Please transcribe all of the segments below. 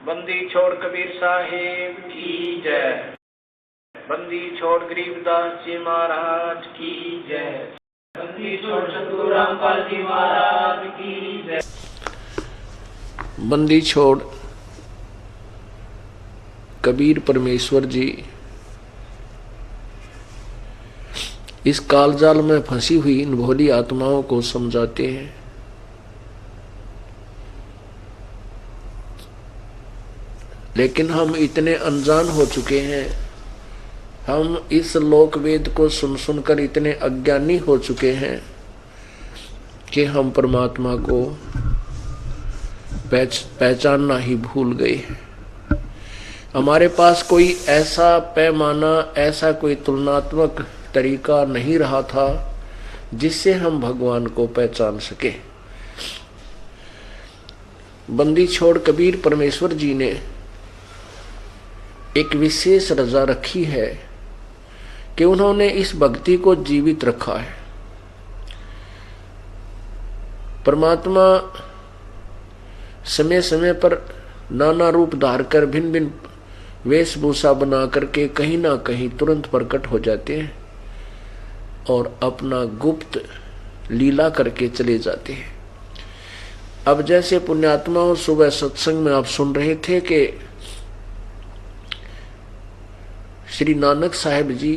बंदी छोड़ कबीर साहिब की जय। बंदी छोड़ गरीबदास जी महाराज की जय। बंदी छोड़ सतगुरु रामपाल जी महाराज की जय। बंदी छोड़ कबीर परमेश्वर जी इस कालजाल में फंसी हुई इन भोली आत्माओं को समझाते हैं। लेकिन हम इतने अनजान हो चुके हैं, हम इस लोक वेद को सुन सुनकर इतने अज्ञानी हो चुके हैं कि हम परमात्मा को पहचानना ही भूल गए। हमारे पास कोई ऐसा पैमाना, ऐसा कोई तुलनात्मक तरीका नहीं रहा था जिससे हम भगवान को पहचान सके। बंदी छोड़ कबीर परमेश्वर जी ने एक विशेष रजा रखी है कि उन्होंने इस भक्ति को जीवित रखा है। परमात्मा समय समय पर नाना रूप धार कर भिन्न भिन्न वेशभूषा बना करके कहीं ना कहीं तुरंत प्रकट हो जाते हैं और अपना गुप्त लीला करके चले जाते हैं। अब जैसे पुण्यात्माओं, सुबह सत्संग में आप सुन रहे थे कि श्री नानक साहिब जी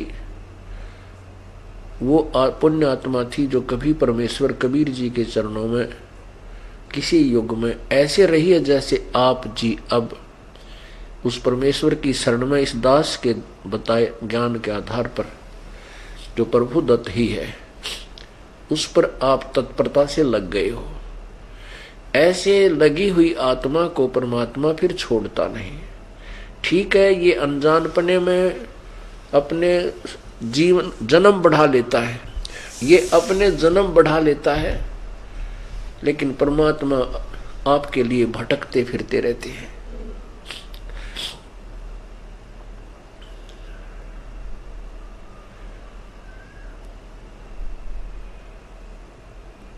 वो पुण्य आत्मा थी जो कभी परमेश्वर कबीर जी के चरणों में किसी युग में ऐसे रही है जैसे आप जी अब उस परमेश्वर की शरण में इस दास के बताए ज्ञान के आधार पर जो प्रभु दत्त ही है उस पर आप तत्परता से लग गए हो। ऐसे लगी हुई आत्मा को परमात्मा फिर छोड़ता नहीं। ठीक है, ये अनजानपने में अपने जीवन जन्म बढ़ा लेता है, ये अपने जन्म बढ़ा लेता है, लेकिन परमात्मा आपके लिए भटकते फिरते रहते हैं।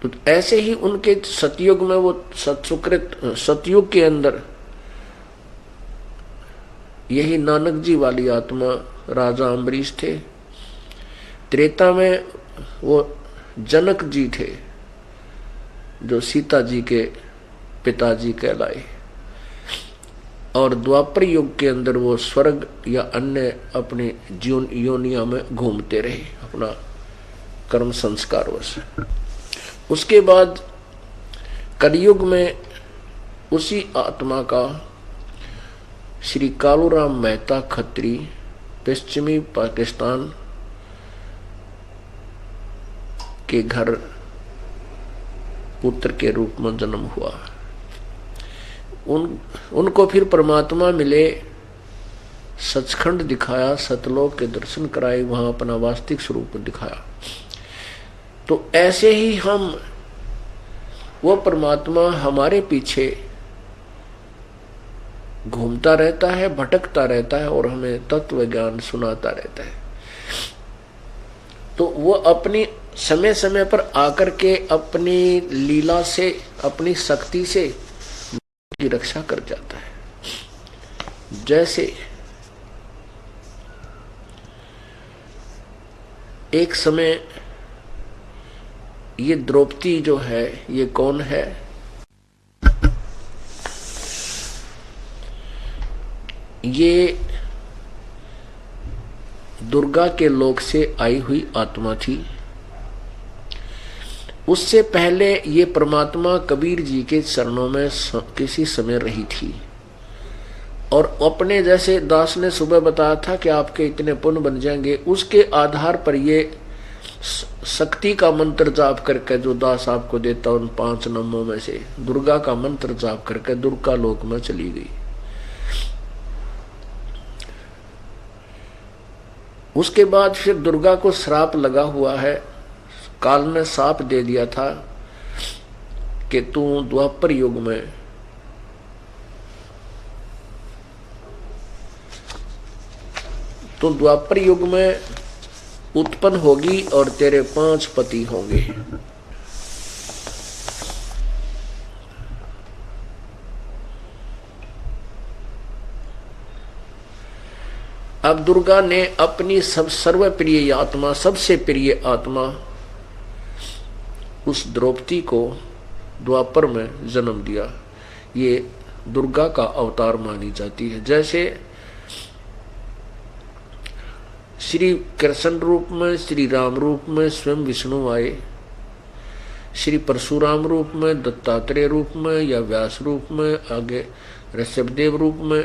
तो ऐसे ही उनके सतयुग में वो सतयुग के अंदर यही नानक जी वाली आत्मा राजा अम्बरीश थे। त्रेता में वो जनक जी थे जो सीता जी के पिताजी कहलाए, और द्वापर युग के अंदर वो स्वर्ग या अन्य अपने जीवन योनिया में घूमते रहे अपना कर्म संस्कार वश। उसके बाद कलयुग में उसी आत्मा का श्री कालूराम मेहता खत्री पश्चिमी पाकिस्तान के घर पुत्र के रूप में जन्म हुआ। उनको फिर परमात्मा मिले, सचखंड दिखाया, सतलोक के दर्शन कराए, वहां अपना वास्तविक स्वरूप दिखाया। तो ऐसे ही हम वो परमात्मा हमारे पीछे घूमता रहता है, भटकता रहता है और हमें तत्व ज्ञान सुनाता रहता है। तो वो अपनी समय समय पर आकर के अपनी लीला से, अपनी शक्ति से की रक्षा कर जाता है। जैसे एक समय ये द्रौपदी जो है, ये कौन है? ये दुर्गा के लोक से आई हुई आत्मा थी। उससे पहले ये परमात्मा कबीर जी के चरणों में किसी समय रही थी, और अपने जैसे दास ने सुबह बताया था कि आपके इतने पुण्य बन जाएंगे, उसके आधार पर ये शक्ति का मंत्र जाप करके जो दास आपको देता उन 5 नामों में से दुर्गा का मंत्र जाप करके दुर्गा लोक में चली गई। उसके बाद फिर दुर्गा को श्राप लगा हुआ है। काल ने साप दे दिया था कि तू द्वापर युग में उत्पन्न होगी और तेरे 5 पति होंगे। अब दुर्गा ने अपनी सब सर्वप्रिय आत्मा, सबसे प्रिय आत्मा उस द्रौपदी को द्वापर में जन्म दिया। ये दुर्गा का अवतार मानी जाती है। जैसे श्री कृष्ण रूप में, श्री राम रूप में स्वयं विष्णु आए, श्री परशुराम रूप में, दत्तात्रेय रूप में या व्यास रूप में, आगे ऋषभदेव रूप में,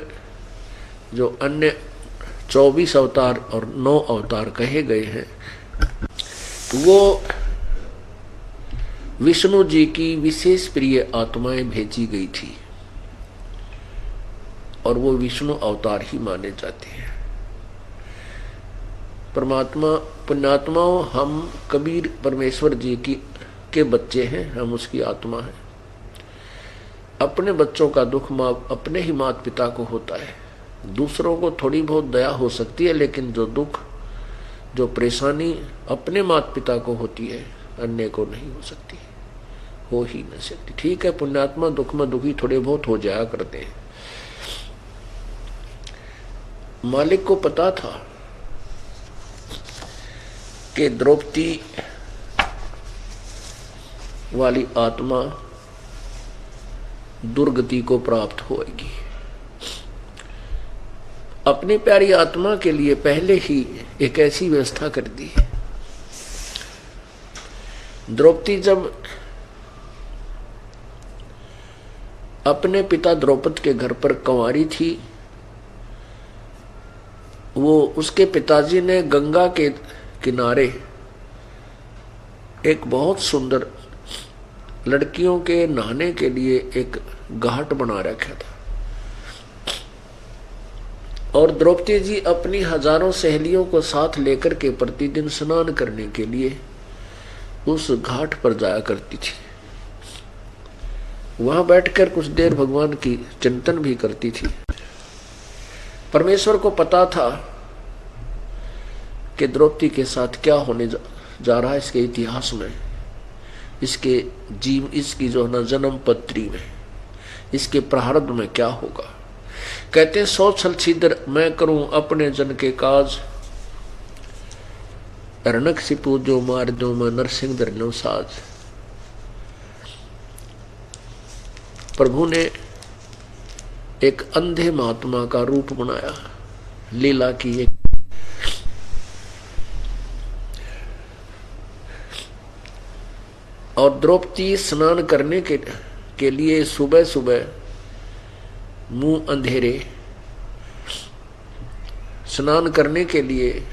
जो अन्य 24 अवतार और 9 अवतार कहे गए हैं, वो विष्णु जी की विशेष प्रिय आत्माएं भेजी गई थी और वो विष्णु अवतार ही माने जाते हैं। परमात्मा पुण्यात्माओं, हम कबीर परमेश्वर जी की के बच्चे हैं, हम उसकी आत्मा हैं। अपने बच्चों का दुख अपने ही माता पिता को होता है। दूसरों को थोड़ी बहुत दया हो सकती है, लेकिन जो दुख, जो परेशानी अपने माता पिता को होती है, अन्य को नहीं हो सकती, हो ही नहीं सकती। ठीक है, पुण्यात्मा दुख में दुखी थोड़े बहुत हो जाया करते हैं। मालिक को पता था कि द्रौपदी वाली आत्मा दुर्गति को प्राप्त होगी। अपनी प्यारी आत्मा के लिए पहले ही एक ऐसी व्यवस्था कर दी। द्रौपदी जब अपने पिता द्रौपद के घर पर कंवारी थी, वो उसके पिताजी ने गंगा के किनारे एक बहुत सुंदर लड़कियों के नहाने के लिए एक घाट बना रखा था और द्रौपदी जी अपनी हजारों सहेलियों को साथ लेकर के प्रतिदिन स्नान करने के लिए उस घाट पर जाया करती थी। वहां बैठकर कुछ देर भगवान की चिंतन भी करती थी। परमेश्वर को पता था कि द्रौपदी के साथ क्या होने जा रहा है इसके इतिहास में, इसके जीव, इसकी जो है जन्म पत्री में, इसके प्रारब्ध में क्या होगा। कहते 100 छल छिद्र मैं करूं अपने जन के काज, रनक सिपू जो मार दो मैं नरसिंह धरनो साज। प्रभु ने एक अंधे महात्मा का रूप बनाया, लीला की एक और द्रौपदी स्नान करने के लिए सुबह सुबह मुंह अंधेरे स्नान करने के लिए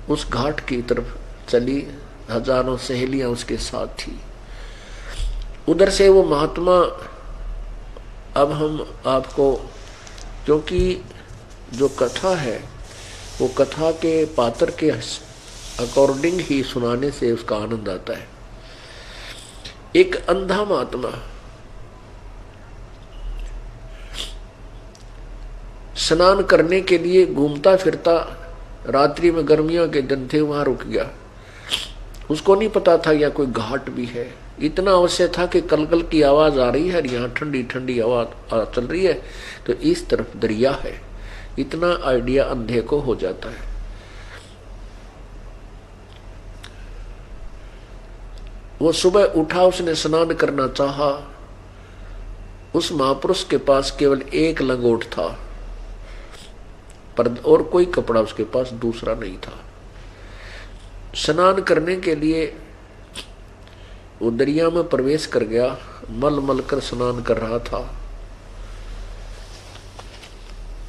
उस घाट की तरफ चली। हजारों सहेलियां उसके साथ थी। उधर से वो महात्मा, अब हम आपको, क्योंकि जो कथा है वो कथा के पात्र के अकॉर्डिंग ही सुनाने से उसका आनंद आता है। एक अंधा महात्मा स्नान करने के लिए घूमता फिरता, रात्रि में गर्मियों के दिन थे, वहां रुक गया। उसको नहीं पता था या कोई घाट भी है। इतना अवश्य था कि कलकल की आवाज आ रही है, यहाँ ठंडी ठंडी आवाज चल रही है, तो इस तरफ दरिया है। इतना आइडिया अंधे को हो जाता है। वो सुबह उठा, उसने स्नान करना चाहा। उस महापुरुष के पास केवल एक लंगोट था, पर और कोई कपड़ा उसके पास दूसरा नहीं था। स्नान करने के लिए वो दरिया में प्रवेश कर गया, मल मल कर स्नान कर रहा था।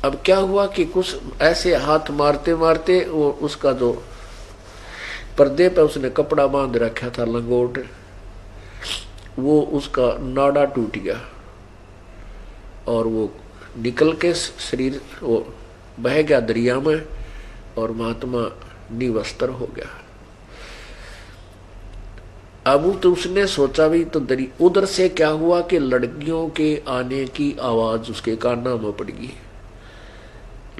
अब क्या हुआ कि कुछ ऐसे हाथ मारते मारते वो उसका जो पर्दे पे उसने कपड़ा बांध रखा था, लंगोट, वो उसका नाड़ा टूट गया और वो निकल के शरीर वो बह गया दरिया में और महात्मा निवस्त्र हो गया। अब तो उसने सोचा भी तो उधर से क्या हुआ कि लड़कियों के आने की आवाज उसके कानों में पड़ गई।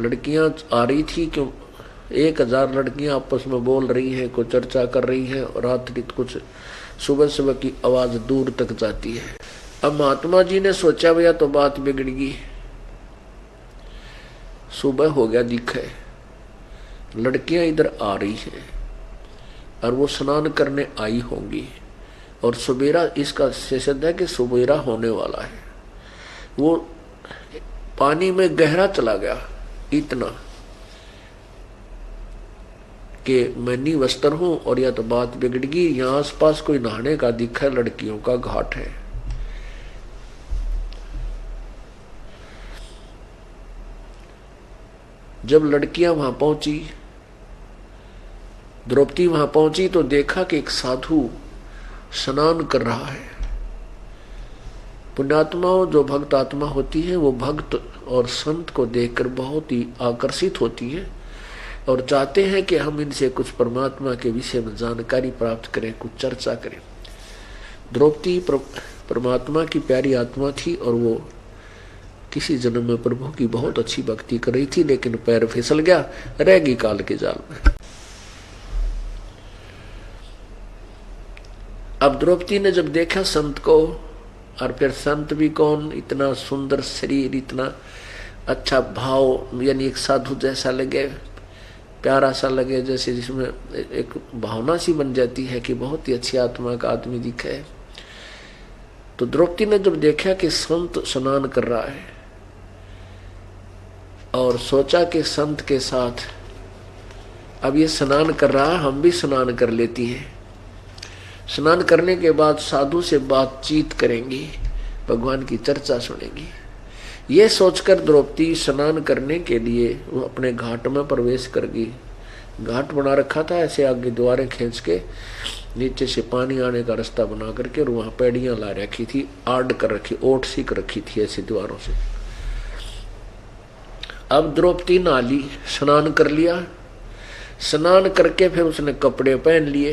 लड़कियां आ रही थी, क्यों 1000 लड़कियां आपस में बोल रही हैं, कुछ चर्चा कर रही हैं और रात्रि कुछ सुबह सुबह की आवाज दूर तक जाती है। अब महात्मा जी ने सोचा भैया तो बात बिगड़ गई, सुबह हो गया दिखे, लड़कियां इधर आ रही हैं और वो स्नान करने आई होंगी, और सवेरा इसका सिद्ध है कि सवेरा होने वाला है। वो पानी में गहरा चला गया इतना कि मैं निवस्त्र हूं, और या तो बात बिगड़गी, यहां आसपास कोई नहाने का दिखा है, लड़कियों का घाट है। जब लड़कियां वहां पहुंची, द्रौपदी वहां पहुंची, तो देखा कि एक साधु स्नान कर रहा है। पुण्यात्माओं, जो भक्त आत्मा होती है, वो भक्त और संत को देखकर बहुत ही आकर्षित होती है और चाहते हैं कि हम इनसे कुछ परमात्मा के विषय में जानकारी प्राप्त करें, कुछ चर्चा करें। द्रौपदी परमात्मा की प्यारी आत्मा थी और वो किसी जन्म में प्रभु की बहुत अच्छी भक्ति कर रही थी, लेकिन पैर फिसल गया, रह गई काल के जाल में। अब द्रौपदी ने जब देखा संत को, और फिर संत भी कौन, इतना सुंदर शरीर, इतना अच्छा भाव, यानी एक साधु जैसा लगे, प्यारा सा लगे, जैसे जिसमें एक भावना सी बन जाती है कि बहुत ही अच्छी आत्मा का आदमी दिखे। तो द्रौपदी ने जब देखा कि संत स्नान कर रहा है, और सोचा कि संत के साथ अब ये स्नान कर रहा है, हम भी स्नान कर लेती हैं। स्नान करने के बाद साधु से बातचीत करेंगी, भगवान की चर्चा सुनेंगी। ये सोचकर द्रौपदी स्नान करने के लिए वो अपने घाट में प्रवेश कर गई। घाट बना रखा था ऐसे, आगे द्वारें खींच के नीचे से पानी आने का रास्ता बना करके, और वहां पेड़ियां ला रखी थी, आड़ कर रखी, ओट सी कर रखी थी ऐसे द्वारों से। अब द्रौपदी नाली स्नान कर लिया। स्नान करके फिर उसने कपड़े पहन लिए।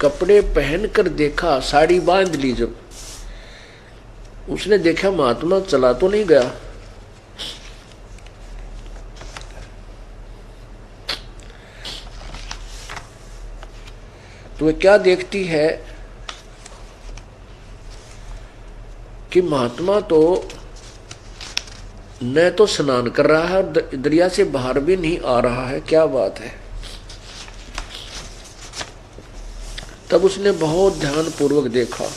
कपड़े पहनकर देखा, साड़ी बांध ली, जब उसने देखा महात्मा चला तो नहीं गया। तो वह क्या देखती है कि महात्मा तो न तो स्नान कर रहा है और दरिया से बाहर भी नहीं आ रहा है, क्या बात है। तब उसने बहुत ध्यान पूर्वक देखा।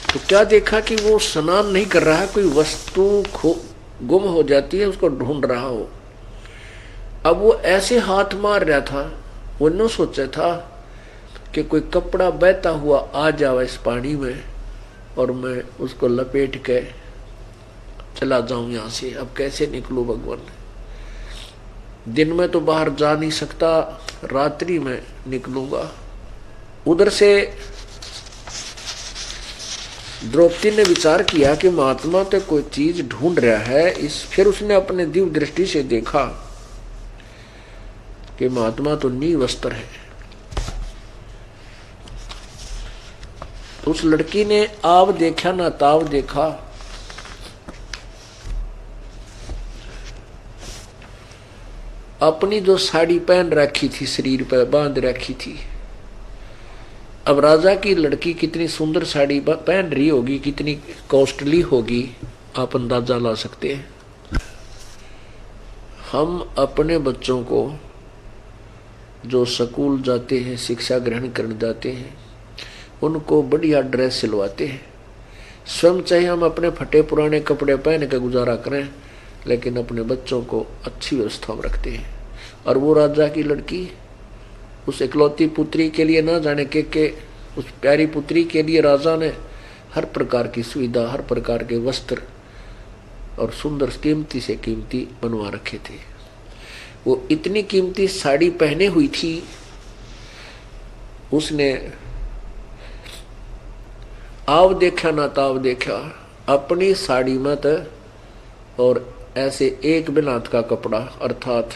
तो क्या देखा कि वो स्नान नहीं कर रहा है, कोई वस्तु गुम हो जाती है, उसको ढूंढ रहा हो। अब वो ऐसे हाथ मार रहा था, वो न सोचा था कि कोई कपड़ा बहता हुआ आ जाए इस पानी में और मैं उसको लपेट के चला जाऊं यहां से। अब कैसे निकलूं भगवान, दिन में तो बाहर जा नहीं सकता, रात्रि में निकलूंगा। उधर से द्रौपदी ने विचार किया कि महात्मा तो कोई चीज ढूंढ रहा है। फिर उसने अपने दिव्य दृष्टि से देखा कि महात्मा तो निवस्त्र है। उस लड़की ने आव देखा ना ताव देखा। अपनी जो साड़ी पहन रखी थी, शरीर पर बांध रखी थी, अब राजा की लड़की कितनी सुंदर साड़ी पहन रही होगी, कितनी कॉस्टली होगी, आप अंदाजा ला सकते हैं। हम अपने बच्चों को जो स्कूल जाते हैं, शिक्षा ग्रहण करने जाते हैं, उनको बढ़िया ड्रेस सिलवाते हैं। स्वयं चाहे हम अपने फटे पुराने कपड़े पहन के गुजारा करें, लेकिन अपने बच्चों को अच्छी व्यवस्था में रखते हैं। और वो राजा की लड़की उस इकलौती पुत्री के लिए ना जाने के उस प्यारी पुत्री के लिए राजा ने हर प्रकार की सुविधा, हर प्रकार के वस्त्र और सुंदर कीमती से कीमती बनवा रखे थे। वो इतनी कीमती साड़ी पहने हुई थी, उसने आव देखा ना ताव देखा, अपनी साड़ी में तो और ऐसे एक बिलात का कपड़ा, अर्थात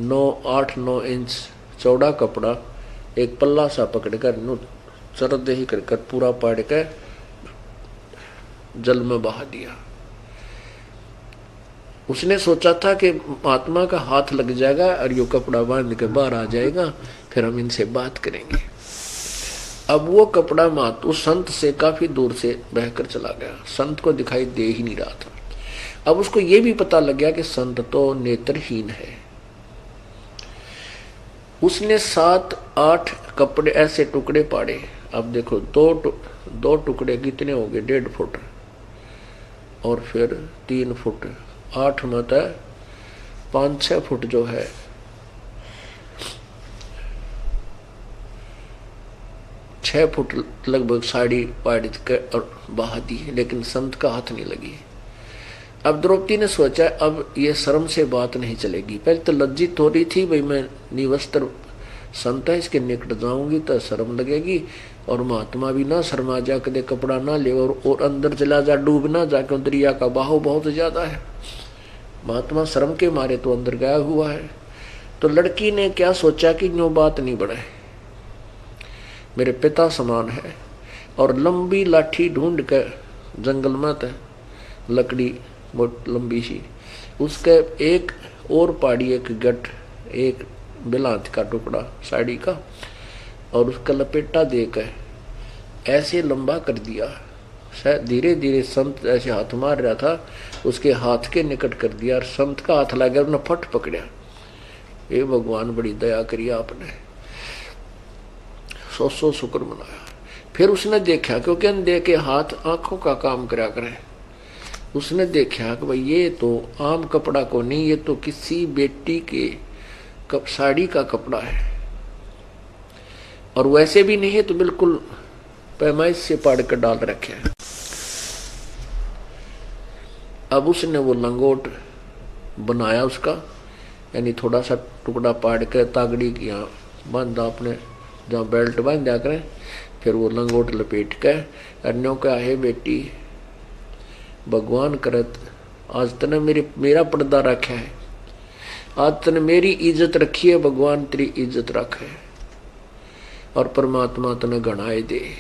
8-9 इंच चौड़ा कपड़ा एक पल्ला सा पकड़कर सरद ही कर पूरा पाड़ के जल में बहा दिया। उसने सोचा था कि महात्मा का हाथ लग जाएगा और यो कपड़ा बांध के बाहर आ जाएगा, फिर हम इनसे बात करेंगे। अब वो कपड़ा उस संत से काफी दूर से बहकर चला गया, संत को दिखाई दे ही नहीं रहा था। अब उसको ये भी पता लग गया कि संत तो नेत्रहीन है। उसने 7-8 कपड़े ऐसे टुकड़े पाड़े। अब देखो दो टुकड़े कितने हो गए, 1.5 फुट और फिर 3 फुट, 8 मत 5-6 फुट जो है, 6 फुट लगभग साड़ी पाड़ कर और बहा दी, लेकिन संत का हाथ नहीं लगी। अब द्रौपदी ने सोचा अब ये शर्म से बात नहीं चलेगी। पहले तो लज्जित हो रही थी, भाई मैं निवस्त्र संत है, इसके निकट जाऊंगी तो शर्म लगेगी, और महात्मा भी ना शर्मा जा, कदे कपड़ा ना ले और अंदर चला जा, डूब ना जा, क्यों दरिया का बहाव बहुत ज्यादा है। महात्मा शर्म के मारे तो अंदर गया हुआ है। तो लड़की ने क्या सोचा कि यूं बात नहीं बढ़े, मेरे पिता समान है, और लंबी लाठी ढूंढ कर जंगल में था लकड़ी बहुत लंबी सी, उसके एक और पाड़ी, एक गट, एक बिलात का टुकड़ा साड़ी का, और उसका लपेटा देकर ऐसे लंबा कर दिया। शायद धीरे धीरे संत ऐसे हाथ मार रहा था, उसके हाथ के निकट कर दिया और संत का हाथ लग गया, उसने फट पकड़ा। ये भगवान बड़ी दया करी आपने, 100 शुक्र मनाया। फिर उसने देखा, क्योंकि अंधे के हाथ आंखों का काम करा करे, उसने देखा कि भाई ये तो आम कपड़ा को नहीं, ये तो किसी बेटी के साड़ी का कपड़ा है, और वैसे भी नहीं है तो बिल्कुल पैमाइश से पाड़ कर डाल रखे है। अब उसने वो लंगोट बनाया उसका, यानी थोड़ा सा टुकड़ा पाड़ कर तागड़ी की यहाँ बांधा, अपने जहाँ बेल्ट बांध दिया करें, फिर वो लंगोट लपेट कर अन्यों का है बेटी भगवान करत आज तने मेरा पर्दा रखा है, आज तने मेरी इज्जत रखी है, भगवान तेरी इज्जत रखे और परमात्मा तने गणाए दे,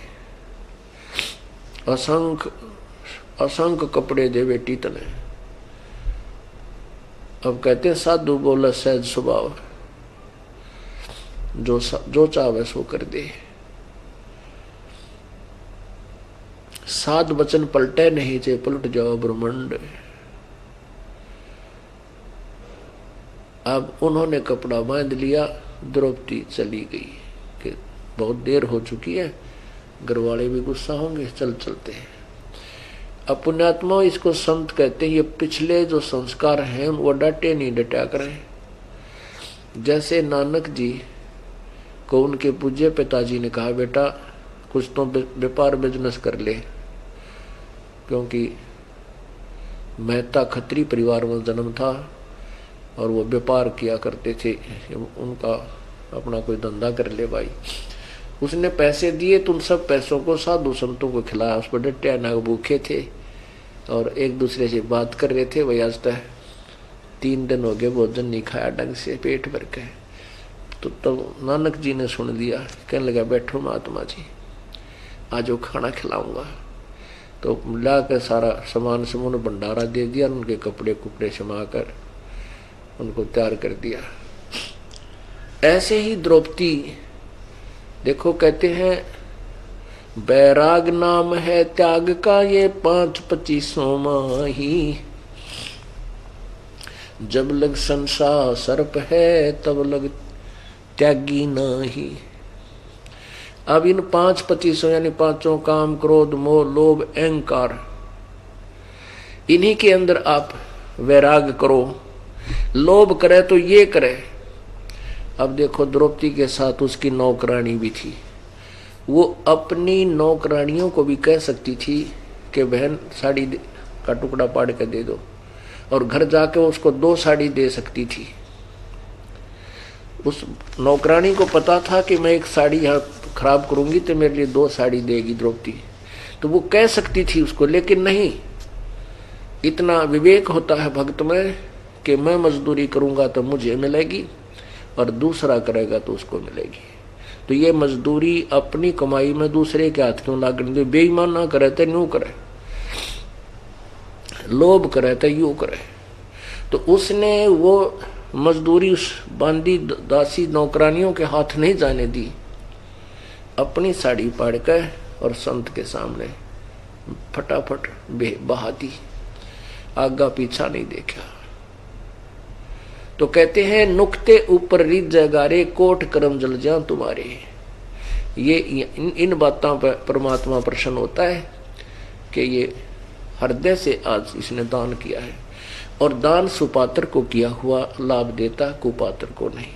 असंख्य कपड़े दे बेटी तने। अब कहते हैं साधु बोला सहज स्वभाव, जो चाहे सो कर दे। साध वचन पलटे नहीं, चे पलट जाओ ब्रह्मांड। अब उन्होंने कपड़ा बांध लिया, द्रौपदी चली गई कि बहुत देर हो चुकी है, घर वाले भी गुस्सा होंगे, चलते हैं। अब पुण्यात्मा इसको संत कहते हैं, ये पिछले जो संस्कार हैं वो डटे नहीं डटा करें। जैसे नानक जी को उनके पूज्य पिताजी ने कहा, बेटा कुछ तो व्यापार बिजनेस कर ले, क्योंकि मेहता खत्री परिवार में जन्म था और वो व्यापार किया करते थे, उनका अपना कोई धंधा कर ले भाई। उसने पैसे दिए तो उन सब पैसों को साधु संतों को खिलाया, उस पर डटे ना भूखे थे और एक दूसरे से बात कर रहे थे। भाई आज तक 3 दिन हो गए भोजन नहीं खाया ढंग से, पेट भर के। तो नानक जी ने सुन दिया, कहने लगा बैठो महात्मा जी, आज वो खाना खिलाऊंगा। तो ला कर सारा सामान समून भंडारा दे दिया, उनके कपड़े कुपड़े समा कर उनको तैयार कर दिया। ऐसे ही द्रौपदी देखो, कहते हैं बैराग नाम है त्याग का, ये 5-25 माही, जब लग संसार सर्प है तब लग त्यागी नाही। अब इन 5-25 यानी 5 काम क्रोध मोह लोभ अहंकार, इन्हीं के अंदर आप वैराग करो। लोभ करे तो ये करे। अब देखो द्रौपदी के साथ उसकी नौकरानी भी थी, वो अपनी नौकरानियों को भी कह सकती थी कि बहन साड़ी का टुकड़ा पाड़ के दे दो, और घर जाके उसको 2 साड़ी दे सकती थी। उस नौकरानी को पता था कि मैं एक साड़ी यहाँ खराब करूंगी तो मेरे लिए 2 साड़ी देगी द्रौपदी, तो वो कह सकती थी उसको, लेकिन नहीं। इतना विवेक होता है भक्त में कि मैं मजदूरी करूंगा तो मुझे मिलेगी, और दूसरा करेगा तो उसको मिलेगी। तो ये मजदूरी अपनी कमाई में दूसरे के हाथ क्यों लागने दे? बेईमान ना करे तो यूं करे, लोभ करे तो यूं करे। तो उसने वो मजदूरी उस बांदी दासी नौकरानियों के हाथ नहीं जाने दी, अपनी साड़ी पाड़ कर और संत के सामने फटाफट बहा दी, आगा पीछा नहीं देखा। तो कहते हैं नुक्ते ऊपर रिज जगारे कोट करम जल जा तुम्हारे। ये इन बातों पर परमात्मा प्रसन्न होता है कि ये हृदय से आज इसने दान किया है, और दान सुपात्र को किया हुआ लाभ देता, कुपात्र को नहीं।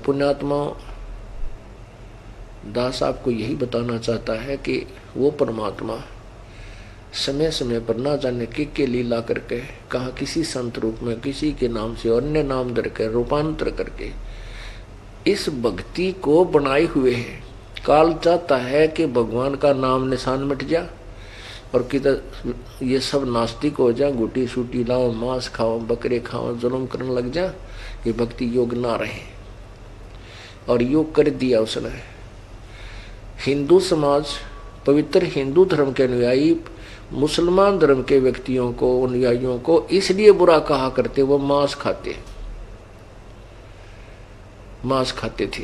पुण्यात्मा दास आपको यही बताना चाहता है कि वो परमात्मा समय समय पर ना जाने के लीला करके, कहा किसी संत रूप में, किसी के नाम से अन्य नाम धर कर रूपांतर करके इस भक्ति को बनाए हुए है। काल चाहता है कि भगवान का नाम निशान मिट जा और किधर ये सब नास्तिक हो जा, गुटी सूटी लाओ, मांस खाओ, बकरे खाओ, जुल्म करने लग जा, ये भक्ति योग ना रहे। और योग कर दिया उसने। हिंदू समाज, पवित्र हिंदू धर्म के अनुयायी मुसलमान धर्म के व्यक्तियों को, अनुयायियों को इसलिए बुरा कहा करते, वो मांस खाते थे।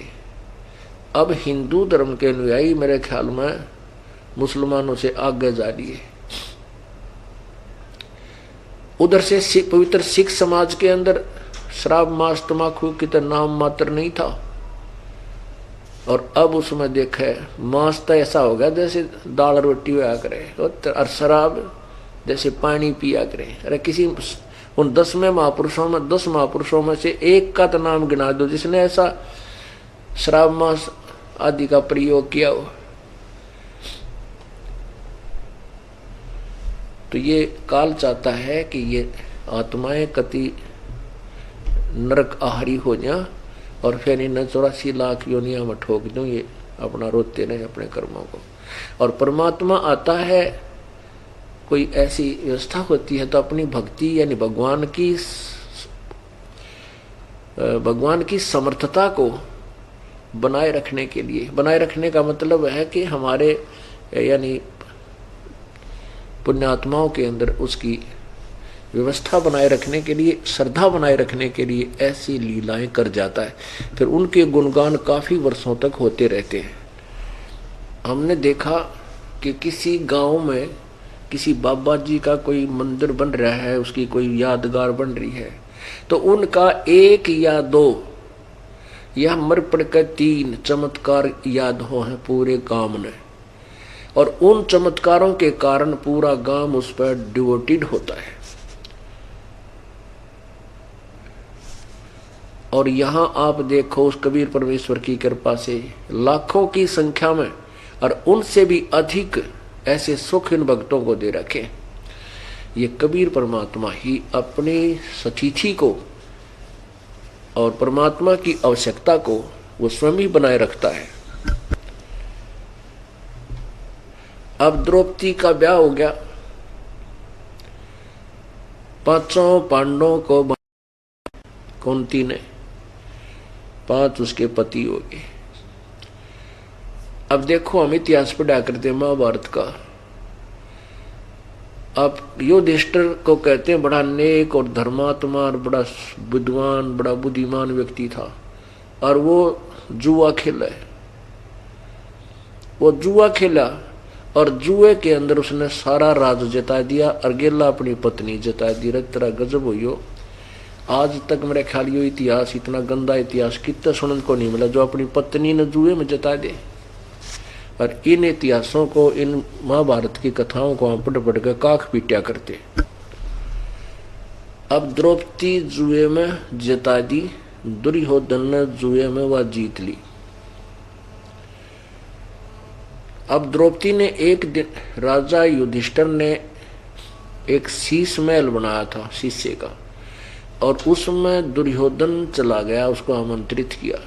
अब हिंदू धर्म के अनुयायी मेरे ख्याल में मुसलमानों से आगे जा रही है। उधर से पवित्र सिख समाज के अंदर शराब, मांस, तमाकू की तो नाम मात्र नहीं था, और अब उसमें देखे मांस तो ऐसा हो गया जैसे दाल रोटी हुआ करे, और शराब जैसे पानी पिया करे। अरे किसी उन 10 महापुरुषों में से एक का तो नाम गिना दो जिसने ऐसा शराब, मांस आदि का प्रयोग किया हो। तो ये काल चाहता है कि ये आत्माएं कति नरक आहारी हो जाए और फिर इन्हें 84 लाख योनिया में ठोक दूं, ये अपना रोते रहे अपने कर्मों को। और परमात्मा आता है, कोई ऐसी व्यवस्था होती है तो अपनी भक्ति यानी भगवान की समर्थता को बनाए रखने के लिए, बनाए रखने का मतलब है कि हमारे यानी पुण्यात्माओं के अंदर उसकी व्यवस्था बनाए रखने के लिए, श्रद्धा बनाए रखने के लिए ऐसी लीलाएं कर जाता है। फिर उनके गुणगान काफी वर्षों तक होते रहते हैं। हमने देखा कि किसी गांव में किसी बाबा जी का कोई मंदिर बन रहा है, उसकी कोई यादगार बन रही है, तो उनका 1 या 2 या मर पड़ कर 3 चमत्कार याद हो हैं पूरे गांव में, और उन चमत्कारों के कारण पूरा गांव उस पर डिवोटेड होता है। और यहां आप देखो उस कबीर परमेश्वर की कृपा से लाखों की संख्या में और उनसे भी अधिक ऐसे सुख इन भक्तों को दे रखे। ये कबीर परमात्मा ही अपनी सतिथि को और परमात्मा की आवश्यकता को वो स्वयं ही बनाए रखता है। अब द्रौपदी का ब्याह हो गया, 5 पांडवों को कुंती ने, 5 उसके पति हो गए। अब देखो हम इतिहास पढ़ा करते महाभारत का। अब युधिष्ठिर को कहते हैं बड़ा नेक और धर्मात्मा और बड़ा विद्वान, बड़ा बुद्धिमान व्यक्ति था, और वो जुआ खेला और जुए के अंदर उसने सारा राज जता दिया और गेला अपनी पत्नी जता दी। तेरा गजब हो। आज तक मेरे ख्याल ये इतिहास, इतना गंदा इतिहास कितना सुनने को नहीं मिला जो अपनी पत्नी ने जुए में जता दे। और इन इतिहासों को, इन महाभारत की कथाओं को हम पढ़ कर काख पीटा करते। अब द्रौपदी जुए में जता दी, दुर्योधन ने जुए में वह जीत ली। अब द्रौपदी ने एक दिन, राजा युधिष्ठिर ने एक शीश महल बनाया था शीशे का, और उसमें दुर्योधन चला गया, उसको आमंत्रित किया।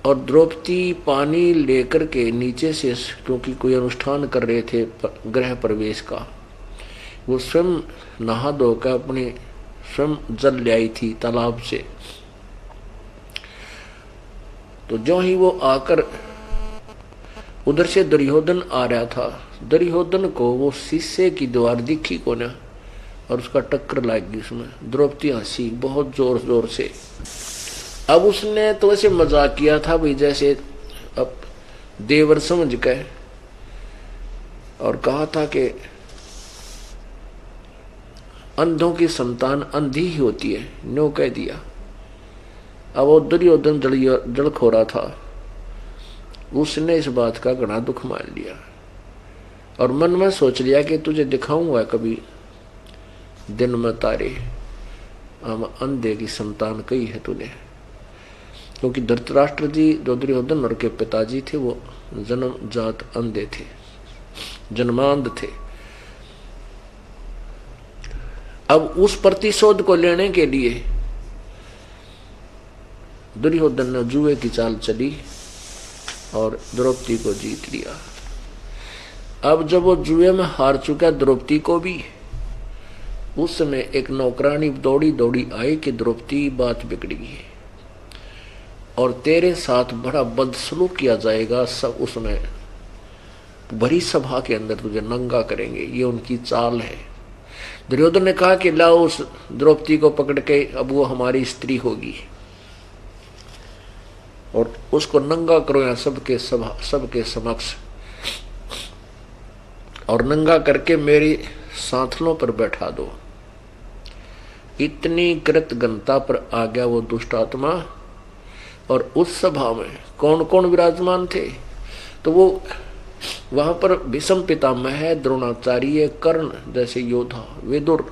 और द्रौपदी पानी लेकर के नीचे से, क्योंकि कोई अनुष्ठान कर रहे थे गृह प्रवेश का, वो स्वयं नहा धोकर अपने स्वयं जल ले आई थी तालाब से। तो जो ही वो आकर उधर से दुर्योधन आ रहा था, दुर्योधन को वो शीशे की दीवार दिखी को ना, और उसका टक्कर लग गई उसमें। द्रौपदी हंसी बहुत जोर जोर से। अब उसने तो ऐसे मजाक किया था भाई जैसे अब देवर समझ के, और कहा था कि अंधों की संतान अंधी ही होती है, नो कह दिया। अब वो दुर्योधन जल खो रहा था, उसने इस बात का घना दुख मान लिया और मन में सोच लिया कि तुझे दिखाऊंगा कभी दिन में तारे, हम अंधे की संतान कही है तूने। क्योंकि धृतराष्ट्र जी जो दुर्योधन और के पिताजी थे वो जन्म जात अंधे थे, जन्मांध थे। अब उस प्रतिशोध को लेने के लिए दुर्योधन ने जुए की चाल चली और द्रौपदी को जीत लिया। अब जब वो जुए में हार चुका द्रौपदी को भी, उस समय एक नौकरानी दौड़ी दौड़ी आई कि द्रौपदी बात बिगड़ गई और तेरे साथ बड़ा बदसलूक किया जाएगा, सब उसमें भरी सभा के अंदर तुझे नंगा करेंगे, ये उनकी चाल है। दुर्योधन ने कहा कि लाओ उस द्रौपदी को पकड़ के, अब वो हमारी स्त्री होगी और उसको नंगा करो यहाँ सबके समक्ष, और नंगा करके मेरी सांथलों पर बैठा दो। इतनी कृतज्ञता पर आ गया वो दुष्ट आत्मा। और उस सभा में कौन कौन विराजमान थे, तो वो वहां पर भीष्म पितामह, द्रोणाचार्य, कर्ण जैसे योद्धा, विदुर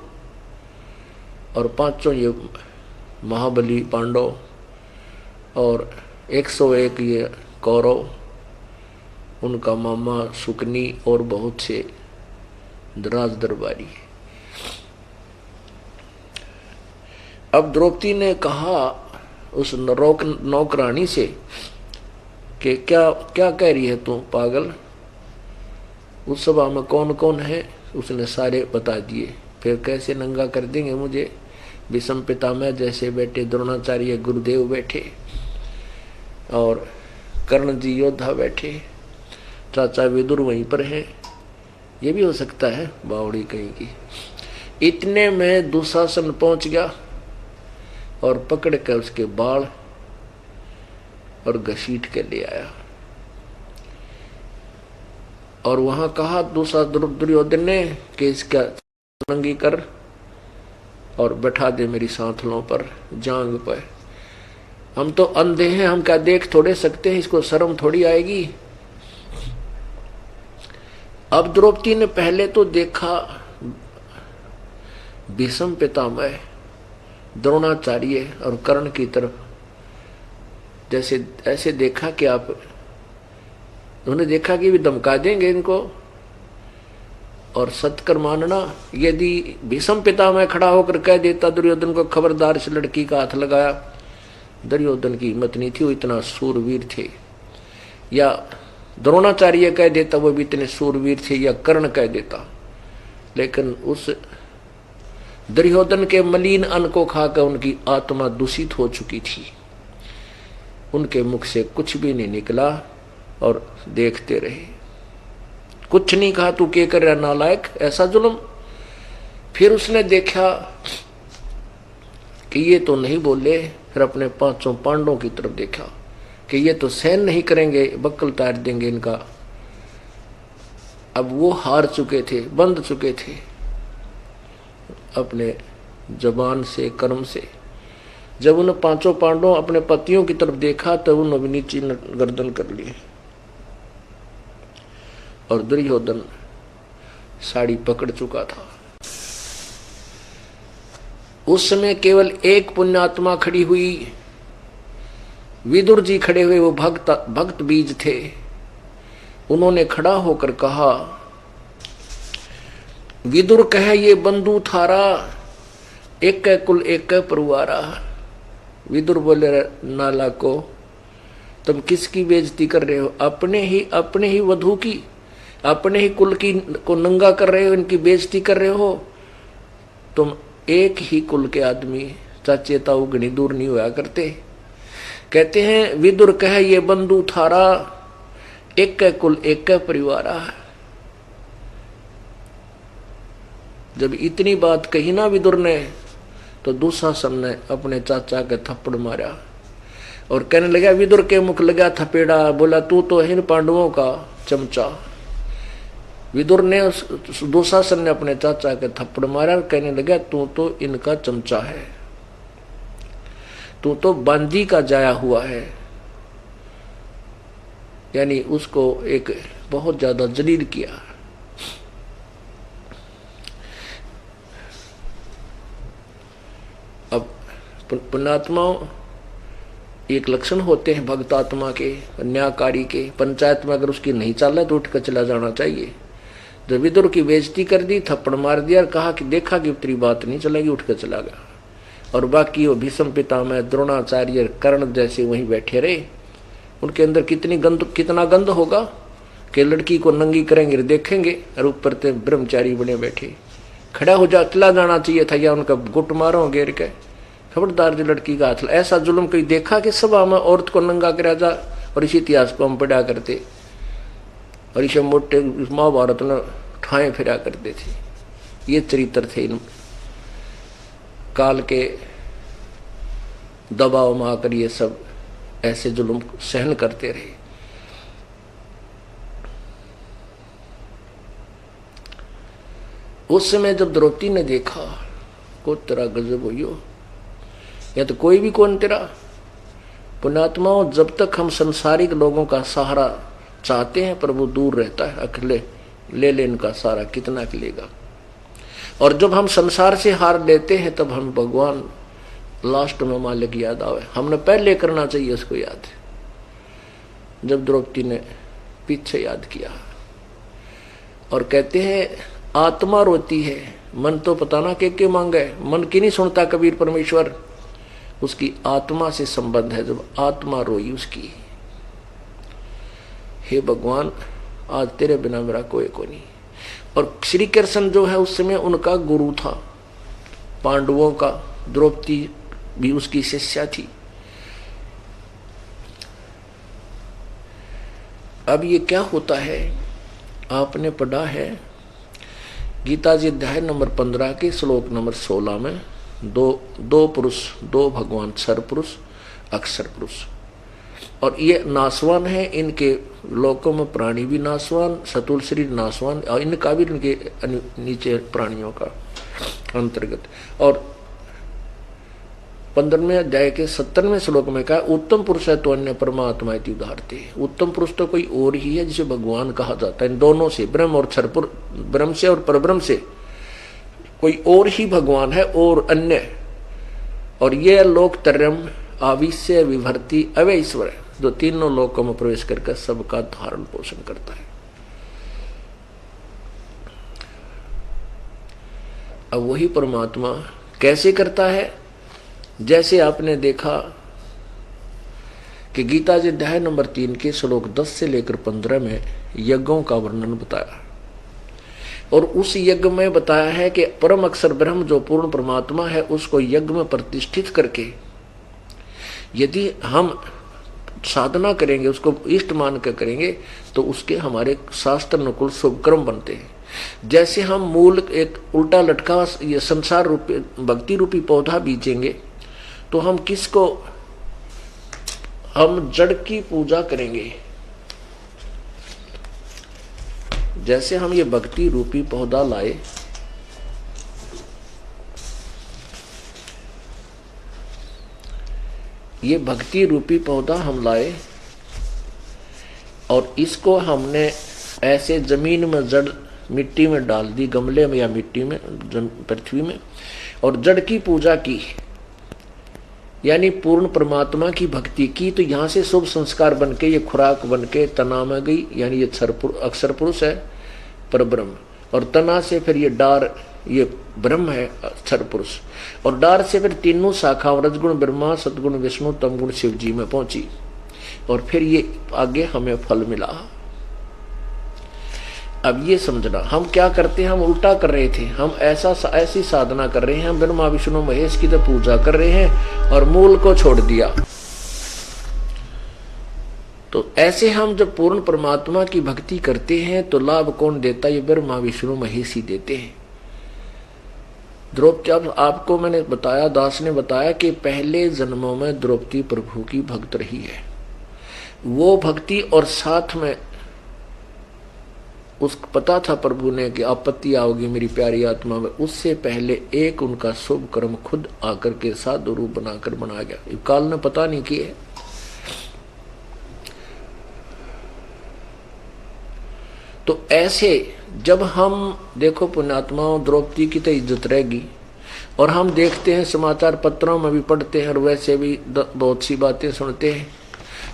और पांचों ये महाबली पांडव और 101 ये कौरव, उनका मामा सुकनी और बहुत से राज दरबारी। अब द्रौपदी ने कहा उस नौकरानी से कि क्या क्या कह रही है तू पागल, उस सभा में कौन कौन है, उसने सारे बता दिए। फिर कैसे नंगा कर देंगे मुझे, भीष्म पितामह जैसे बैठे, द्रोणाचार्य गुरुदेव बैठे और कर्ण जी योद्धा बैठे, चाचा विदुर वहीं पर हैं, ये भी हो सकता है बावड़ी कहीं की। इतने में दुशासन पहुंच गया और पकड़ कर उसके बाल और घसीट के ले आया और वहां कहा दूसरा दुर्योधन ने कि इसका नंगी कर और बैठा दे मेरी सांथलों पर, जांग पर। हम तो अंधे हैं, हम क्या देख थोड़े सकते हैं, इसको शर्म थोड़ी आएगी। अब द्रौपदी ने पहले तो देखा भीष्म पितामह, द्रोणाचार्य और कर्ण की तरफ, जैसे ऐसे देखा कि आप, उन्होंने देखा कि भी धमका देंगे इनको और सत्कर मानना। यदि भीष्म पितामह खड़ा होकर कह देता दुर्योधन को खबरदार इस लड़की का हाथ लगाया, दुर्योधन की हिम्मत नहीं थी, वो इतना सूरवीर थे। या द्रोणाचार्य कह देता, वो भी इतने सूरवीर थे, या कर्ण कह देता। लेकिन उस दुर्योधन के मलिन अन्न को खाकर उनकी आत्मा दूषित हो चुकी थी, उनके मुख से कुछ भी नहीं निकला और देखते रहे। कुछ नहीं कहा, तू क्या कर रहा नालायक, ऐसा जुल्म। फिर उसने देखा कि ये तो नहीं बोले, फिर अपने पांचों पांडवों की तरफ देखा कि ये तो सहन नहीं करेंगे, बक्कल तार देंगे इनका। अब वो हार चुके थे, बंध चुके थे अपने जबान से, कर्म से। जब उन पांचों पांडवों अपने पतियों की तरफ देखा तो उन्होंने नीचे गर्दन कर ली और दुर्योधन साड़ी पकड़ चुका था। उस समय केवल एक पुण्यात्मा खड़ी हुई, विदुर जी खड़े हुए, वो भक्त बीज थे। उन्होंने खड़ा होकर कहा, विदुर कहे ये बंधु थारा, एक कुल एक परिवारा। विदुर बोले नाला को, तुम किसकी बेइज्जती कर रहे हो? अपने ही वधू की, अपने ही कुल की को नंगा कर रहे हो, इनकी बेइज्जती कर रहे हो। तुम एक ही कुल के आदमी, चाचे ताऊ घनी दूर नहीं हुआ करते। कहते हैं विदुर कह ये बंधु थारा, एक कुल एक परिवारा। जब इतनी बात कही ना विदुर ने, तो दुशासन ने अपने चाचा के थप्पड़ मारा और कहने लगा, विदुर के मुख लगा थपेड़ा, बोला तू तो है पांडवों का चमचा। विदुर ने, दुशासन ने अपने चाचा के थप्पड़ मारा और कहने लगा, तू तो इनका चमचा है, तू तो बांदी का जाया हुआ है। यानी उसको एक बहुत ज्यादा जलील किया। अब पुण्यात्माओं एक लक्षण होते हैं भक्त आत्मा के, न्यायकारी के। पंचायत में अगर उसकी नहीं चल रहा तो उठकर चला जाना चाहिए। जब विदुर की बेइज्जती कर दी, थप्पड़ मार दिया और कहा कि देखा कि तेरी बात नहीं चलेगी, उठकर चला गया। और बाकी वो भीष्म पितामह, द्रोणाचार्य, कर्ण जैसे वहीं बैठे रहे। उनके अंदर कितना गंध होगा कि लड़की को नंगी करेंगे देखेंगे और ऊपर से ब्रह्मचारी बने बैठे। खड़ा हो जा, चला जाना चाहिए था, या उनका गुट मारो घेर के, खबरदार जो लड़की का हाथ। ऐसा जुल्म कोई देखा कि सभा में औरत को नंगा कर जा? और इसी इतिहास को हम पढ़ा करते और इसे मोटे महाभारत में ठाए फिरा करते थे। ये चरित्र थे इन काल के दबाव में आकर ये सब ऐसे जुल्म सहन करते रहे। उस समय जब द्रौपदी ने देखा, को तेरा गजब हो, या तो कोई भी कौन तेरा। पुण्यात्माओं, जब तक हम संसारिक लोगों का सहारा चाहते हैं, पर वो दूर रहता है। अकेले ले इनका सहारा कितना लेगा। और जब हम संसार से हार लेते हैं, तब हम भगवान लास्ट में मालिक याद आवे। हमने पहले करना चाहिए उसको याद। जब द्रौपदी ने पीछे याद किया और कहते हैं आत्मा रोती है, मन तो पता ना के मांगे। मन की नहीं सुनता कबीर परमेश्वर, उसकी आत्मा से संबंध है। जब आत्मा रोई उसकी, हे भगवान आज तेरे बिना मेरा कोई को नहीं। और श्री कृष्ण जो है उस समय उनका गुरु था, पांडवों का। द्रौपदी भी उसकी शिष्या थी। अब ये क्या होता है, आपने पढ़ा है गीता जी अध्याय नंबर 15 के श्लोक नंबर 16 में दो पुरुष, दो भगवान, सर पुरुष अक्षर पुरुष। और ये नासवान है, इनके लोकों में प्राणी भी नासवान, सतुल शरीर नासवान, और इनका भी इनके नीचे प्राणियों का अंतर्गत। और 15वें अध्याय के 17वें श्लोक में कहा, उत्तम पुरुष है तो अन्य परमात्मा इति उदाहरते। उत्तम पुरुष तो कोई और ही है जिसे भगवान कहा जाता है। इन दोनों से, ब्रह्म और क्षरपुर, ब्रह्म से और परब्रह्म से कोई और ही भगवान है और अन्य। और ये लोकत्रयम आविश्य विभर्ति अवय ईश्वर, जो तीनों लोकों में प्रवेश करके सबका धारण पोषण करता है। अब वही परमात्मा कैसे करता है? जैसे आपने देखा कि गीता जी अध्याय नंबर 3 के श्लोक 10 से लेकर 15 में यज्ञों का वर्णन बताया। और उस यज्ञ में बताया है कि परम अक्षर ब्रह्म जो पूर्ण परमात्मा है, उसको यज्ञ में प्रतिष्ठित करके यदि हम साधना करेंगे, उसको इष्ट मान कर करेंगे, तो उसके हमारे शास्त्र अनुकूल शुभ कर्म बनते हैं। जैसे हम मूल एक उल्टा लटका ये संसार रूपी भक्ति रूपी पौधा बीजेंगे, तो हम किसको, हम जड़ की पूजा करेंगे। जैसे हम ये भक्ति रूपी पौधा लाए, ये भक्ति रूपी पौधा हम लाए और इसको हमने ऐसे जमीन में जड़ मिट्टी में डाल दी, गमले में या मिट्टी में, पृथ्वी में, और जड़ की पूजा की, यानी पूर्ण परमात्मा की भक्ति की, तो यहाँ से शुभ संस्कार बनके ये खुराक बनके तना में गई। यानी ये अक्षर पुरुष है परब्रह्म, और तना से फिर ये डार, ये ब्रह्म है अक्षर पुरुष, और डार से फिर तीनों शाखा रजगुण ब्रह्मा, सतगुण विष्णु, तमगुण शिव जी में पहुंची। और फिर ये आगे हमें फल मिला। अब ये समझना, हम क्या करते हैं, हम उल्टा कर रहे थे, हम ऐसी साधना कर रहे हैं, हम ब्रह्मा विष्णु महेश की तो पूजा कर रहे हैं और मूल को छोड़ दिया। तो ऐसे हम जब पूर्ण परमात्मा की भक्ति करते हैं तो लाभ कौन देता है? ये ब्रह्मा विष्णु महेश ही देते हैं। द्रौपदी, अब आपको मैंने बताया, दास ने बताया कि पहले जन्मों में द्रौपदी प्रभु की भक्त रही है। वो भक्ति और साथ में उसको पता था प्रभु ने कि आपत्ति आओगी मेरी प्यारी आत्मा में, उससे पहले एक उनका शुभ कर्म खुद आकर के साधु रूप बनाकर बना गया। काल ने पता नहीं किए। तो ऐसे जब हम देखो पुण्यात्माओं, द्रौपदी की तो इज्जत रहेगी। और हम देखते हैं समाचार पत्रों में भी पढ़ते हैं और वैसे भी बहुत सी बातें सुनते हैं,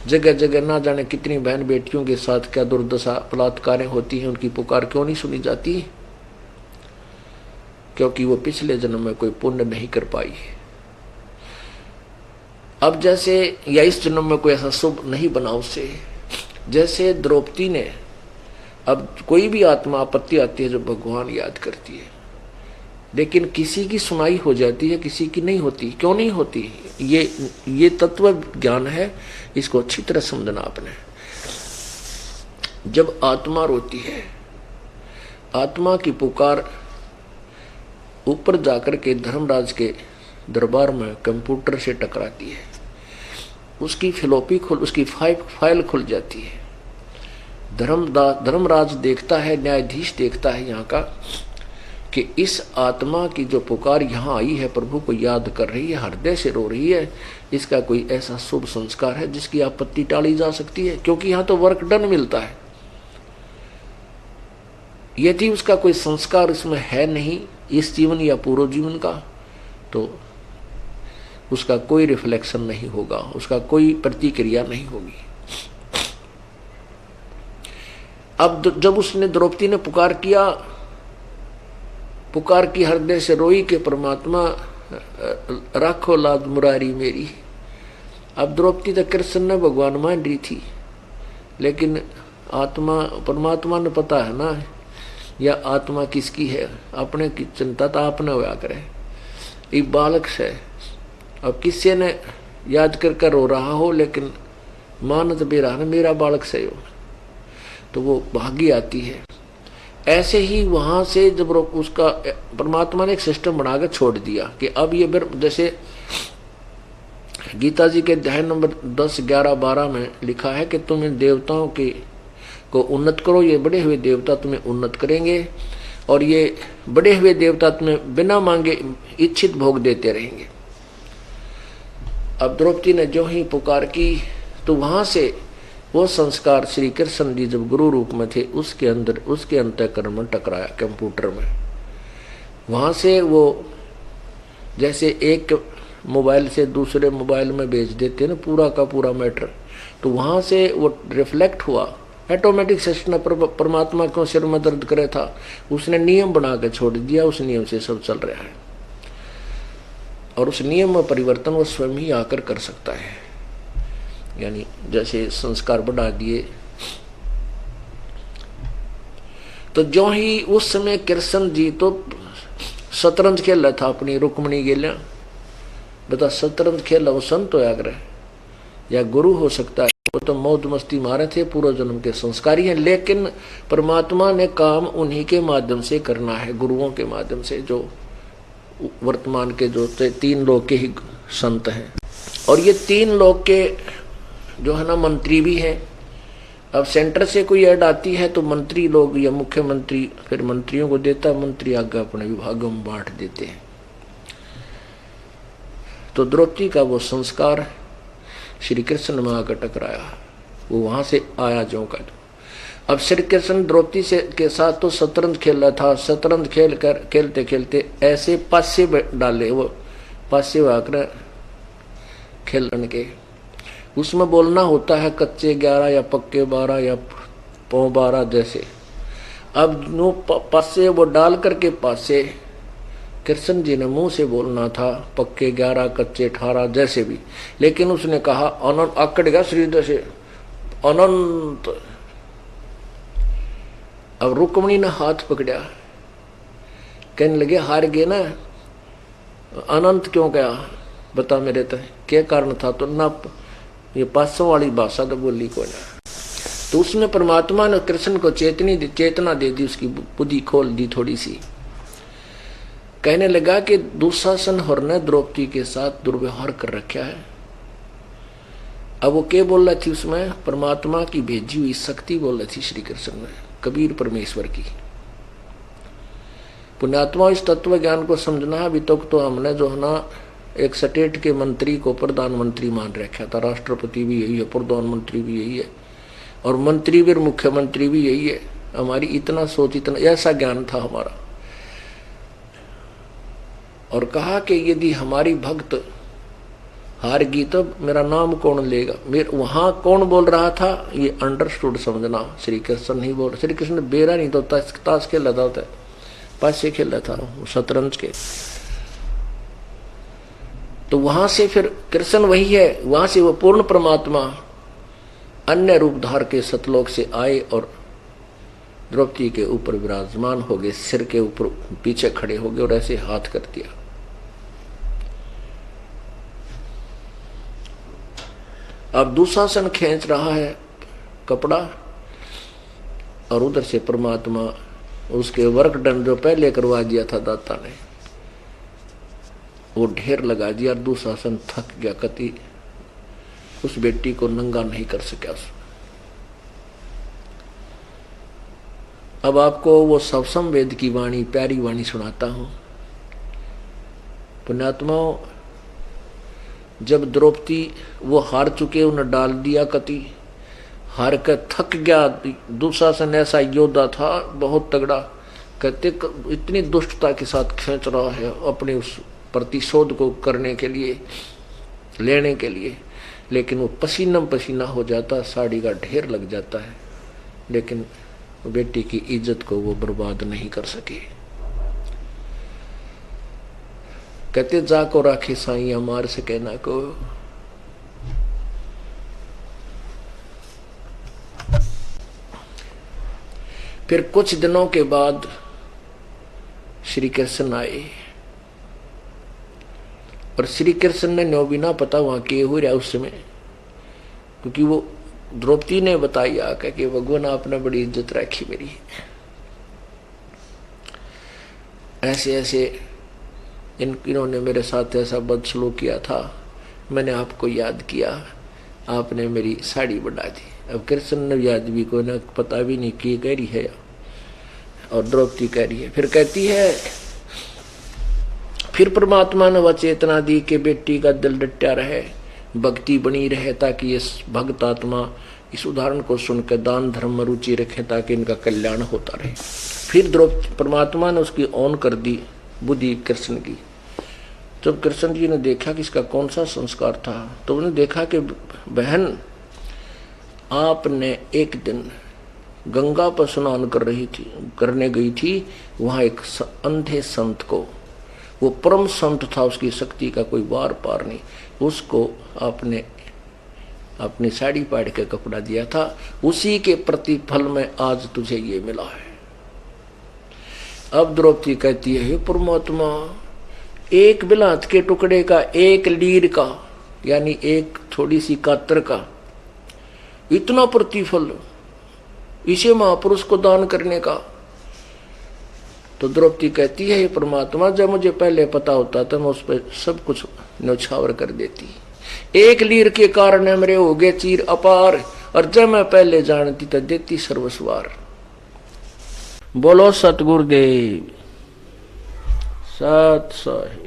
जगह जगह ना जाने कितनी बहन बेटियों के साथ क्या दुर्दशा बलात्कारें होती हैं। उनकी पुकार क्यों नहीं सुनी जाती? क्योंकि वो पिछले जन्म में कोई पुण्य नहीं कर पाई। अब जैसे या इस जन्म में कोई ऐसा शुभ नहीं बना उससे, जैसे द्रौपदी ने, अब कोई भी आत्मा आपत्ति आती है जो भगवान याद करती है, लेकिन किसी की सुनाई हो जाती है, किसी की नहीं होती। क्यों नहीं होती? ये तत्व ज्ञान है, इसको अच्छी तरह समझना आपने। जब आत्मा रोती है, आत्मा की पुकार ऊपर जाकर के धर्मराज के दरबार में कंप्यूटर से टकराती है, उसकी उसकी फाइल खुल जाती है। धर्मराज देखता है, न्यायाधीश देखता है यहाँ का, कि इस आत्मा की जो पुकार यहाँ आई है, प्रभु को याद कर रही है, हृदय से रो रही है, इसका कोई ऐसा शुभ संस्कार है जिसकी आपत्ति टाली जा सकती है। क्योंकि यहाँ तो वर्क डन मिलता है। यदि उसका कोई संस्कार इसमें है नहीं, इस जीवन या पूर्व जीवन का, तो उसका कोई रिफ्लेक्शन नहीं होगा, उसका कोई प्रतिक्रिया नहीं होगी। अब जब उसने, द्रौपदी ने पुकार की हृदय से रोई कि परमात्मा राखो लाज मुरारी मेरी। अब द्रौपदी तो कृष्ण ने भगवान मान रही थी, लेकिन परमात्मा ने पता है ना, या आत्मा किसकी है, अपने की चिंता तो आपने होया करे। एक बालक से अब किसी ने याद कर रो रहा हो, लेकिन मानत बेरा ने मेरा बालक से हो, तो वो भागी आती है। ऐसे ही वहां से जब उसका परमात्मा ने एक सिस्टम बनाकर छोड़ दिया कि अब ये जैसे गीता जी के अध्याय नंबर 10, 11, 12 में लिखा है कि तुम इन देवताओं को उन्नत करो, ये बढ़े हुए देवता तुम्हें उन्नत करेंगे, और ये बढ़े हुए देवता तुम्हें बिना मांगे इच्छित भोग देते रहेंगे। अब द्रौपदी ने जो ही पुकार की, तो वहां से वो संस्कार श्री कृष्ण जी जब गुरु रूप में थे, उसके अंदर, उसके अंतःकरण में टकराया कंप्यूटर में। वहां से वो जैसे एक मोबाइल से दूसरे मोबाइल में भेज देते ना पूरा का पूरा मैटर, तो वहां से वो रिफ्लेक्ट हुआ। ऑटोमेटिक सिस्टम परमात्मा क्यों सिर में दर्द करे था, उसने नियम बना के छोड़ दिया, उस नियम से सब चल रहा है। और उस नियम में परिवर्तन वो स्वयं ही आकर कर सकता है। यानी जैसे संस्कार बढ़ा दिए, तो जो ही उस समय कृष्ण जी तो शतरंज खेल रहा था अपनी रुक्मणी गेल्या। बता, शतरंज खेल वो संत होया करे या गुरु हो सकता है, वो तो मौज मस्ती मारे थे, पूर्व जन्म के संस्कारी हैं। लेकिन परमात्मा ने काम उन्हीं के माध्यम से करना है, गुरुओं के माध्यम से, जो वर्तमान के जो 3 लोक के ही संत हैं। और ये 3 लोक के जो है ना मंत्री भी हैं। अब सेंटर से कोई ऐड आती है तो मंत्री लोग या मुख्यमंत्री फिर मंत्रियों को देता, मंत्री आगे अपने विभागों में बांट देते हैं। तो द्रौपदी का वो संस्कार श्री कृष्ण में आकर टकराया, वो वहां से आया जो का। अब श्री कृष्ण द्रौपदी से के साथ तो शतरंज खेल रहा था। शतरंज खेलते खेलते ऐसे पासे डाले, वो पासे आकर खेलने के, उसमें बोलना होता है कच्चे 11 या पक्के 12 या पौ 12 जैसे। अब नो पासे वो डाल करके पासे कृष्ण जी ने मुंह से बोलना था पक्के 11 कच्चे 18 जैसे भी, लेकिन उसने कहा आकड़ गया शरीर से, अनंत। अब रुक्मिणी ने हाथ पकड़ा, कहने लगे हार गए ना, अनंत क्यों गया बता मेरे तक क्या कारण था। तो ना ये 500 वाली भाषा तो बोली को ना। तो उसमें परमात्मा ने कृष्ण को चेतना दे दी, उसकी बुद्धि खोल दी थोड़ी सी। कहने लगा कि दुशासन और ने द्रौपदी के साथ दुर्व्यवहार कर रखा है। अब वो क्या बोल रही थी उसमें, परमात्मा की भेजी हुई शक्ति बोल रही थी श्री कृष्ण में, कबीर परमेश्वर की। पुण्यात्मा इस तत्व ज्ञान को समझना। अभी तक तो हमने जो है ना एक स्टेट के मंत्री को प्रधानमंत्री मान रखा था, राष्ट्रपति भी यही है, प्रधानमंत्री भी यही है, और मंत्री भी मुख्यमंत्री भी यही है। हमारी इतना सोच, इतना ऐसा ज्ञान था हमारा। और कहा कि यदि हमारी भक्त हार गई तो मेरा नाम कौन लेगा। मेरे वहां कौन बोल रहा था ये अंडरस्टूड समझना, श्री कृष्ण नहीं बोल। श्री कृष्ण बेरा नहीं तो ताश खेल रहा था, पासे खेल रहा था शतरंज के। तो वहां से फिर कृष्ण वही है, वहां से वो पूर्ण परमात्मा अन्य रूप धार के सतलोक से आए और द्रौपदी के ऊपर विराजमान हो गए, सिर के ऊपर पीछे खड़े हो गए और ऐसे हाथ कर दिया। अब दुशासन खींच रहा है कपड़ा और उधर से परमात्मा उसके वर्क डन जो पहले करवा दिया था दाता ने वो ढेर लगा दिया। और दुशासन थक गया, कति उस बेटी को नंगा नहीं कर सका। अब आपको वो सवसम वेद की वाणी, प्यारी वाणी सुनाता हूं। पुण्यात्माओं, जब द्रौपदी वो हार चुके, उन्हें डाल दिया कति, हार कर थक गया। दुशासन ऐसा योद्धा था बहुत तगड़ा, कहते इतनी दुष्टता के साथ खींच रहा है अपने उस प्रतिशोध को करने के लिए, लेने के लिए, लेकिन वो पसीना पसीना हो जाता, साड़ी का ढेर लग जाता है, लेकिन बेटी की इज्जत को वो बर्बाद नहीं कर सके। कहते जाको राखे साईं मार से कहना को। फिर कुछ दिनों के बाद श्री कृष्ण आए और श्री कृष्ण ने नो बिना पता वहां के हो रहा उस समय, क्योंकि वो द्रौपदी ने बताया कि भगवान आपने बड़ी इज्जत रखी मेरी, ऐसे ऐसे इन्होंने मेरे साथ ऐसा बदसलूक किया था, मैंने आपको याद किया, आपने मेरी साड़ी बढ़ा दी। अब कृष्ण ने याद भी को ना पता भी नहीं कि कह रही है और द्रौपदी कह रही है। फिर कहती है, फिर परमात्मा ने वह चेतना दी कि बेटी का दिल डटा रहे, भक्ति बनी रहे, ताकि ये भक्त आत्मा इस उदाहरण को सुनकर दान धर्म में रुचि रखे, ताकि इनका कल्याण होता रहे। फिर द्रौपदी परमात्मा ने उसकी ऑन कर दी बुद्धि कृष्ण की। जब कृष्ण जी ने देखा कि इसका कौन सा संस्कार था, तो उन्होंने देखा कि बहन आपने एक दिन गंगा पर स्नान करने गई थी, वहां एक अंधे संत को, वो परम संत था, उसकी शक्ति का कोई वार पार नहीं, उसको आपने अपनी साड़ी पाड़ के कपड़ा दिया था, उसी के प्रतिफल में आज तुझे ये मिला है। अब द्रौपदी कहती है, हे परमात्मा, एक बिलात के टुकड़े का, एक लीर का, यानी एक थोड़ी सी कातर का इतना प्रतिफल इसे महापुरुष को दान करने का। तो द्रौपदी कहती है, हे परमात्मा, जब मुझे पहले पता होता तो मैं उस पर सब कुछ न्यौछावर कर देती। एक लीर के कारण मेरे हो गए चीर अपार, और जब मैं पहले जानती तो देती सर्वस्वार। बोलो सतगुरुदेव सत साहिब।